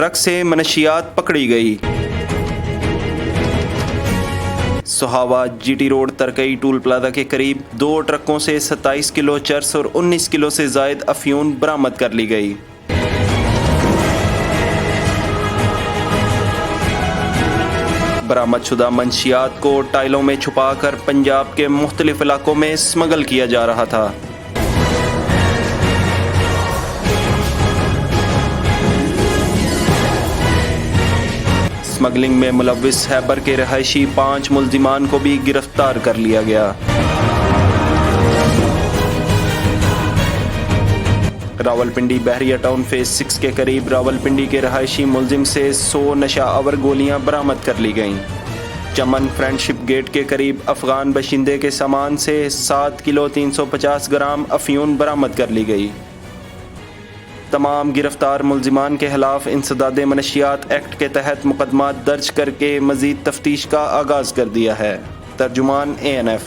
Truck سے منشیات پکڑی گئی۔ سہاوا جی T road Tarakai tool plaza کے قریب 2 ٹرکوں سے 27 کلو چرس اور 19 کلو سے زائد افیون برآمد کر لی گئی۔ برآمد شدہ منشیات کو ٹائلوں میں چھپا کر پنجاب کے مختلف علاقوں میں اسمگل کیا جا رہا تھا۔ اسمگلنگ میں ملوث خیبر کے رہائشی 5 ملزمان کو بھی گرفتار کر لیا گیا۔ راولپنڈی بحریہ ٹاؤن فیز 6 کے قریب راولپنڈی کے رہائشی ملزم سے 100 نشہ آور گولیاں برآمد کر لی گئیں۔ چمن فرینڈشپ گیٹ کے قریب افغان باشندے کے سامان سے 7 کلو 350 گرام افیون برآمد کر لی گئی۔ تمام گرفتار ملزمان کے خلاف انسداد منشیات ایکٹ کے تحت مقدمات درج کر کے مزید تفتیش کا آغاز کر دیا ہے۔ ترجمان ANF